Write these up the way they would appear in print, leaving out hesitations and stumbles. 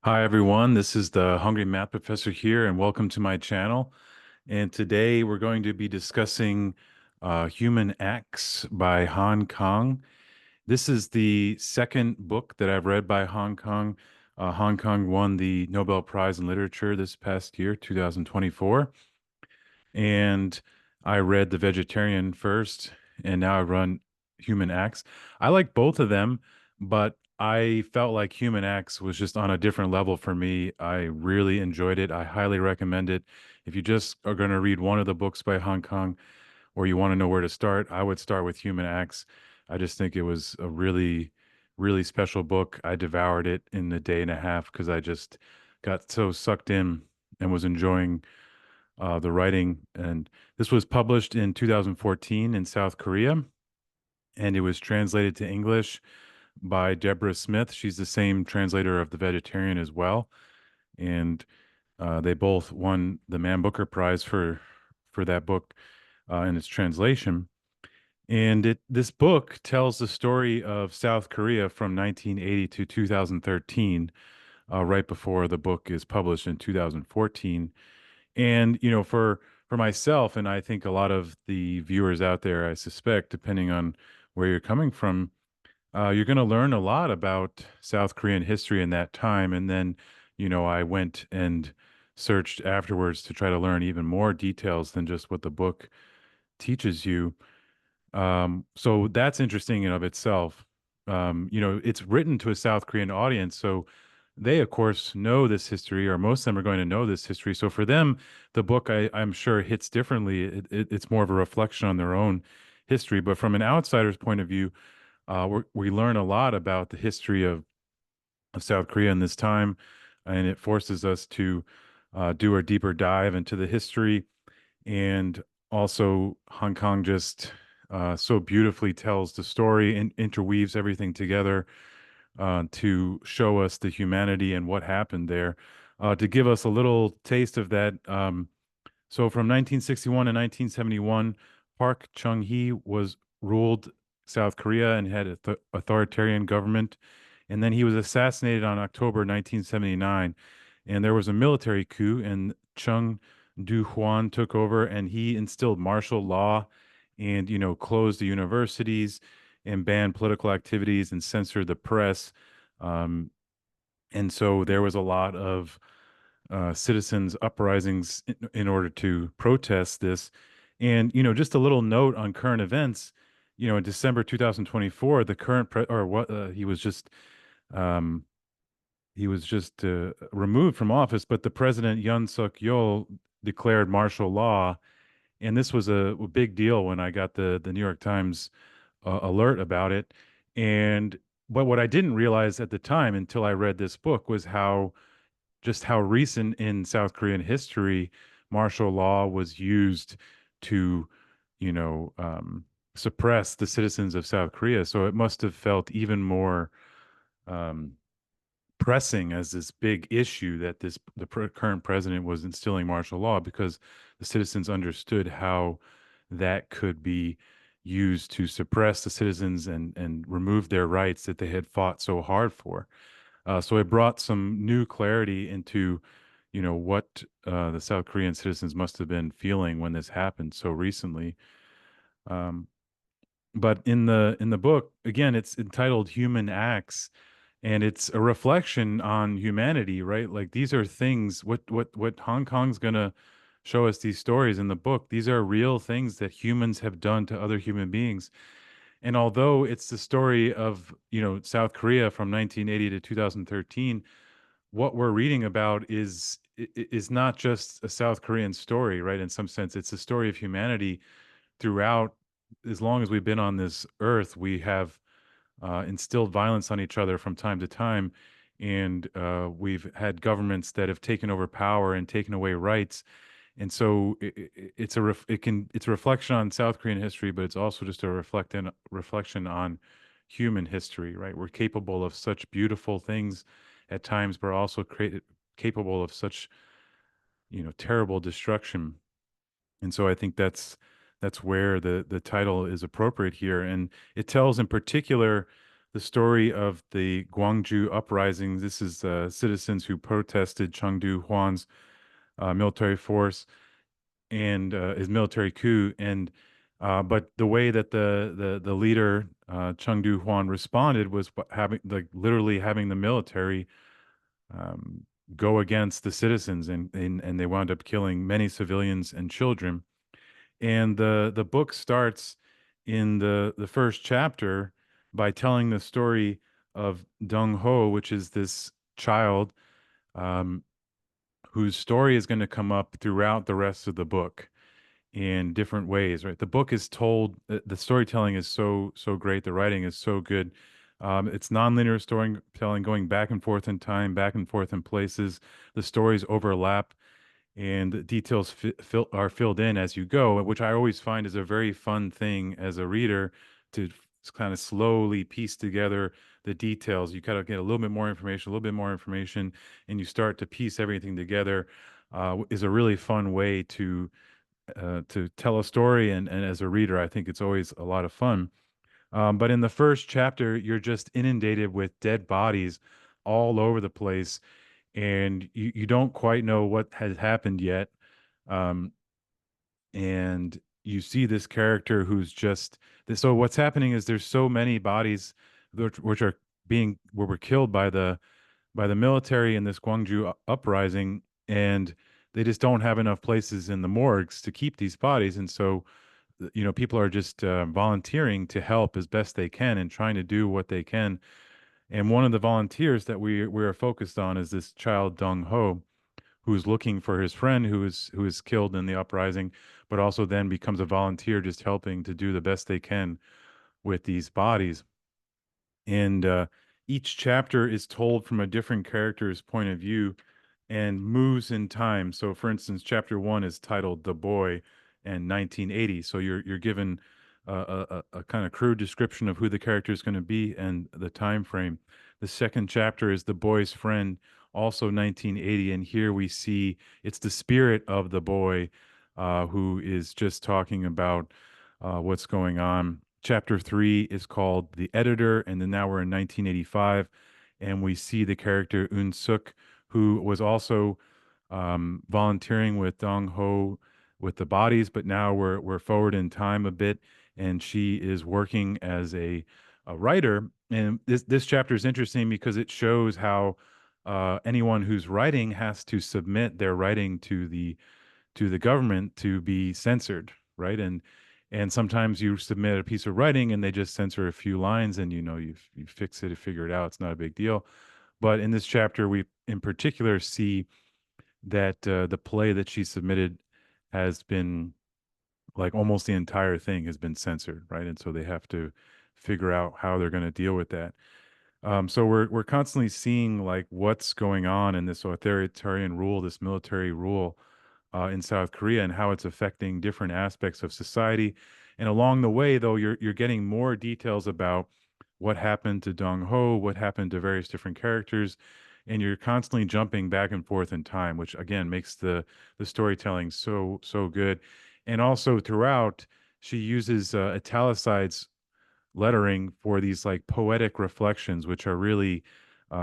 Hi everyone, this is the Hungry Math Professor here, and welcome to my channel. And today we're going to be discussing Human Acts by Han Kang. This is the second book that I've read by Han Kang. Han Kang won the Nobel Prize in Literature this past year, 2024. And I read The Vegetarian first, and now I run Human Acts. I like both of them, but I felt like Human Acts was just on a different level for me. I really enjoyed it. I highly recommend it. If you just are going to read one of the books by Hong Kong or you want to know where to start, I would start with Human Acts. I just think it was a really, really special book. I devoured it in a day and a half because I just got so sucked in and was enjoying the writing. And this was published in 2014 in South Korea, and it was translated to English by Deborah Smith. She's the same translator of The Vegetarian as well, and they both won the Man Booker Prize for that book in its translation. And this book tells the story of South Korea from 1980 to 2013, right before the book is published in 2014. And for myself, and I think a lot of the viewers out there, I suspect, depending on where you're coming from, you're going to learn a lot about South Korean history in that time. And then, I went and searched afterwards to try to learn even more details than just what the book teaches you. So that's interesting in of itself. It's written to a South Korean audience, so they, of course, know this history, or most of them are going to know this history. So for them, the book, I'm sure, hits differently. It's more of a reflection on their own history. But from an outsider's point of view, we learn a lot about the history of South Korea in this time, and it forces us to do a deeper dive into the history. And also, Hong Kong just so beautifully tells the story and interweaves everything together to show us the humanity and what happened there. To give us a little taste of that, so from 1961 to 1971, Park Chung-hee was ruled South Korea and had a authoritarian government. And then he was assassinated on October 1979. And there was a military coup, and Chung Du-hwan took over, and he instilled martial law and, closed the universities and banned political activities and censored the press. Um, and so there was a lot of citizens' uprisings in order to protest this. And, just a little note on current events, in December 2024, the current or what um, he was just removed from office, but the president Yoon Suk Yeol declared martial law, and this was a big deal when I got the New York Times alert about it. And but what I didn't realize at the time until I read this book was how recent in South Korean history martial law was used to, you know, um, suppress the citizens of South Korea. So it must have felt even more um, pressing as this big issue that current president was instilling martial law, because the citizens understood how that could be used to suppress the citizens and remove their rights that they had fought so hard for. So it brought some new clarity into, what the South Korean citizens must have been feeling when this happened so recently. Um, but in the book, again, it's entitled Human Acts, and it's a reflection on humanity, right? Like these are things. What Hong Kong's gonna show us these stories in the book. These are real things that humans have done to other human beings. And although it's the story of, South Korea from 1980 to 2013, what we're reading about is not just a South Korean story, right? In some sense, it's a story of humanity throughout. As long as we've been on this earth, we have instilled violence on each other from time to time, and we've had governments that have taken over power and taken away rights. And so it's a reflection on South Korean history, but it's also just a reflection on human history, right? We're capable of such beautiful things at times, but also capable of such, terrible destruction. And so I think that's where the title is appropriate here, and it tells in particular the the story of the Gwangju uprising. This is citizens who protested Chengdu Huan's military force and his military coup. And but the way that the leader Chengdu Huan responded was having like literally having the military um, go against the citizens, and they wound up killing many civilians and children. And the book starts in the first chapter by telling the story of Dong Ho, which is this child um, whose story is going to come up throughout the rest of the book in different ways, right? The book is told, the storytelling is so great, the writing is so good. It's nonlinear storytelling, going back and forth in time, back and forth in places. The stories overlap, and the details are filled in as you go, which I always find is a very fun thing as a reader to kind of slowly piece together the details. You kind of get a little bit more information, a little bit more information, and you start to piece everything together. Is a really fun way to tell a story, and as a reader, I think it's always a lot of fun. But in the first chapter, you're just inundated with dead bodies all over the place, and you don't quite know what has happened yet. Um, and you see this character who's just so what's happening is there's so many bodies which are being were killed by the military in this Gwangju uprising, and they just don't have enough places in the morgues to keep these bodies, and so people are just volunteering to help as best they can and trying to do what they can. And one of the volunteers that we are focused on is this child Dong Ho, who's looking for his friend who is killed in the uprising, but also then becomes a volunteer, just helping to do the best they can with these bodies. And each chapter is told from a different character's point of view and moves in time. So, for instance, chapter one is titled "The Boy" and 1980. So you're given a kind of crude description of who the character is going to be and the time frame. The second chapter is "The Boy's Friend," also 1980, and here we see it's the spirit of the boy who is just talking about what's going on. Chapter three is called "The Editor," and then now we're in 1985, and we see the character Un Suk, who was also volunteering with Dong Ho with the bodies, but now we're forward in time a bit, and she is working as a writer. And this chapter is interesting because it shows how anyone who's writing has to submit their writing to the government to be censored, right? And sometimes you submit a piece of writing and they just censor a few lines, and you fix it, you figure it out. It's not a big deal. But in this chapter, we in particular see that the play that she submitted has been like almost the entire thing has been censored, right? And so they have to figure out how they're going to deal with that. So we're constantly seeing like what's going on in this authoritarian rule, this military rule in South Korea, and how it's affecting different aspects of society. And along the way, though, you're getting more details about what happened to Dong Ho, what happened to various different characters, and you're constantly jumping back and forth in time, which again makes the storytelling so good. And also throughout, she uses italicized lettering for these like poetic reflections, which are really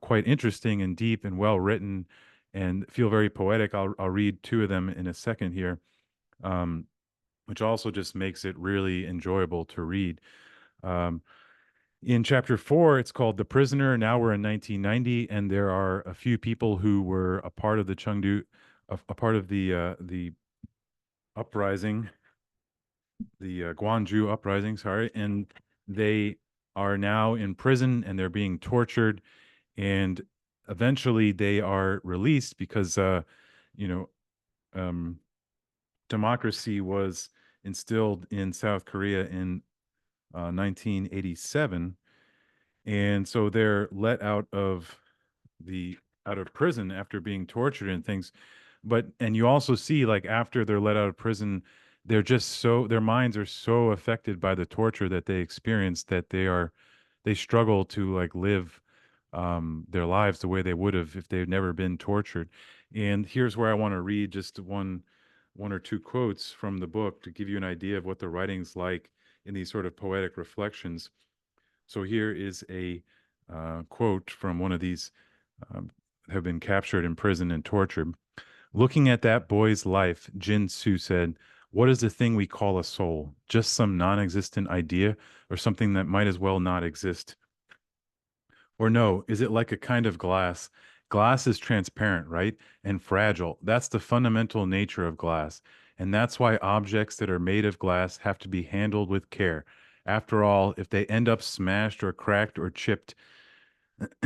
quite interesting and deep and well written and feel very poetic. I'll read two of them in a second here, um, which also just makes it really enjoyable to read. Um, in chapter four, it's called "The Prisoner." Now we're in 1990, and there are a few people who were a part of the Chengdu, a part of the uprising, the Guangzhou uprising, sorry, and they are now in prison and they're being tortured, and eventually they are released because you know um, democracy was instilled in South Korea in 1987, and so they're let the out of prison after being tortured and things. But and you also see like after they're let out of prison, they're just so their minds are so affected by the torture that they experience that they struggle to like live their lives the way they would have if they'd never been tortured. And here's where I want to read just one or two quotes from the book to give you an idea of what the writing's like in these sort of poetic reflections. So here is a quote from one of these um, have been captured in prison and tortured. Looking at that boy's life, Jin Su said, "What is the thing we call a soul? Just some non existent idea or something that might as well not exist? Or no, is it like a kind of glass? Glass is transparent, right? And fragile. That's the fundamental nature of glass. And that's why objects that are made of glass have to be handled with care. After all, if they end up smashed or cracked or chipped,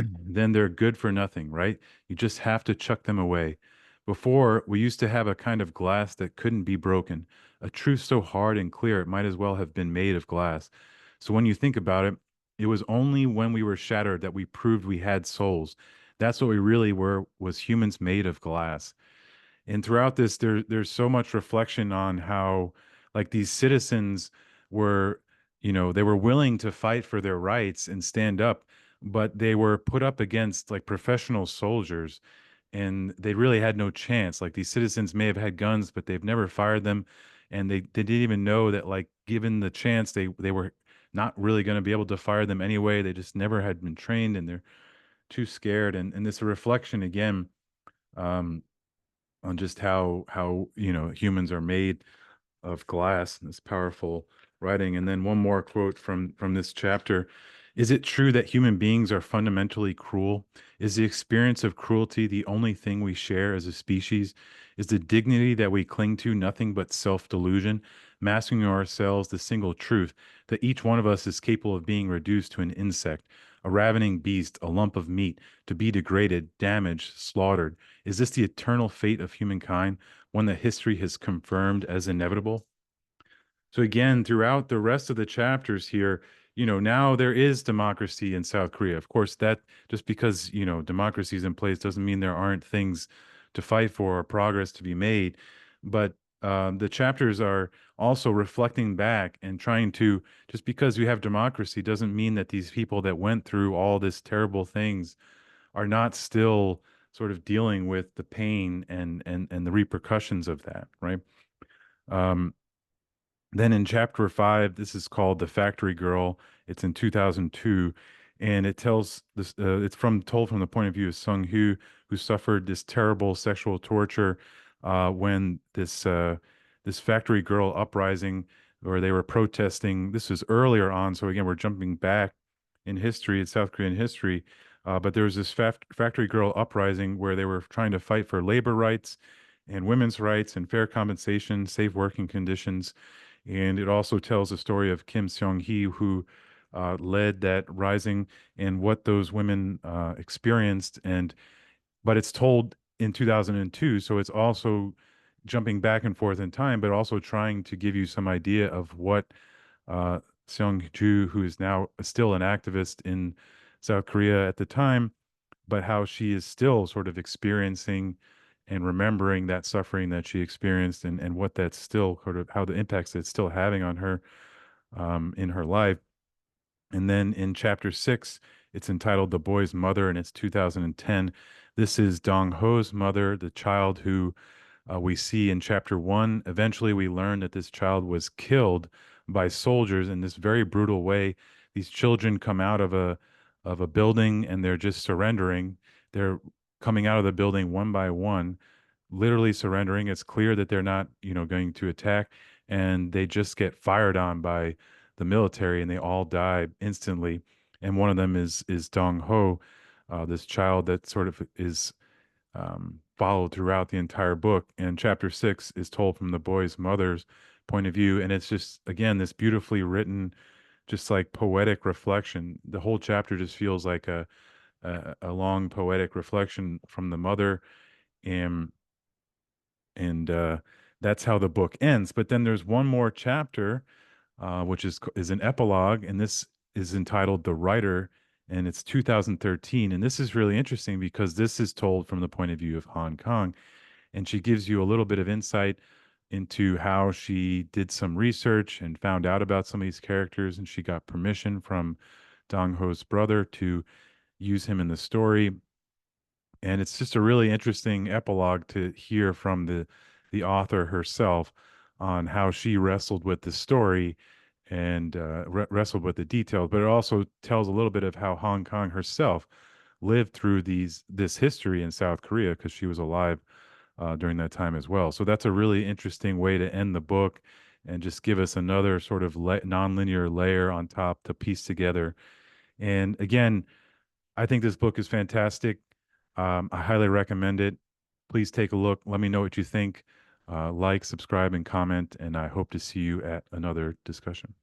then they're good for nothing, right? You just have to chuck them away. Before, we used to have a kind of glass that couldn't be broken, a truth so hard and clear it might as well have been made of glass. So when you think about it, it was only when we were shattered that we proved we had souls. That's what we really were, was humans made of glass. And throughout this, there's so much reflection on how like these citizens were, they were willing to fight for their rights and stand up, but they were put up against like professional soldiers, and they really had no chance. Like these citizens may have had guns, but they've never fired them, and they didn't even know that like given the chance, they were not really going to be able to fire them anyway. They just never had been trained, and they're too scared. And this reflection again. Um, on just how humans are made of glass and this powerful writing. And then one more quote from this chapter. Is it true that human beings are fundamentally cruel? Is the experience of cruelty the only thing we share as a species? Is the dignity that we cling to nothing but self-delusion, masking ourselves the single truth that each one of us is capable of being reduced to an insect, a ravening beast, a lump of meat, to be degraded, damaged, slaughtered? Is this the eternal fate of humankind, one that history has confirmed as inevitable? So again, throughout the rest of the chapters here, now there is democracy in South Korea. Of course, that just because, democracy is in place doesn't mean there aren't things to fight for or progress to be made. But the chapters are also reflecting back and trying to, just because we have democracy doesn't mean that these people that went through all this terrible things are not still sort of dealing with the pain and the repercussions of that, right? Um, then in chapter 5, this is called The Factory Girl. It's in 2002, and it tells this. It's told from the point of view of Sung Hu, who suffered this terrible sexual torture when this factory girl uprising, where they were protesting. This was earlier on, so again, we're jumping back in history, in South Korean history. But there was this factory girl uprising where they were trying to fight for labor rights and women's rights and fair compensation, safe working conditions. And it also tells the story of Kim Seong-hee, who led that rising and what those women experienced. But it's told in 2002, so it's also jumping back and forth in time, but also trying to give you some idea of what Seong-ju, who is now still an activist in South Korea at the time, but how she is still sort of experiencing and remembering that suffering that she experienced, and what that's still sort of how the impacts it's still having on her in her life. And then in chapter 6, it's entitled The Boy's Mother, and it's 2010. This is Dong Ho's mother, the child who we see in chapter 1. Eventually, we learn that this child was killed by soldiers in this very brutal way. These children come out of a building and they're just surrendering. They're coming out of the building one by one, literally surrendering. It's clear that they're not, going to attack, and they just get fired on by the military, and they all die instantly. And one of them is Dong Ho, this child that sort of is followed throughout the entire book. And chapter 6 is told from the boy's mother's point of view, and it's just again this beautifully written, just like poetic reflection. The whole chapter just feels like a long poetic reflection from the mother, and and that's how the book ends. But then there's one more chapter, which is an epilogue, and this is entitled "The Writer," and it's 2013. And this is really interesting because this is told from the point of view of Han Kang, and she gives you a little bit of insight into how she did some research and found out about some of these characters, and she got permission from Dong Ho's brother to use him in the story. And it's just a really interesting epilogue to hear from the author herself on how she wrestled with the story and wrestled with the details. But it also tells a little bit of how Hong Kong herself lived through this history in South Korea because she was alive during that time as well. So that's a really interesting way to end the book and just give us another sort of nonlinear layer on top to piece together. And again, I think this book is fantastic. I highly recommend it. Please take a look. Let me know what you think. Like, subscribe, and comment. And I hope to see you at another discussion.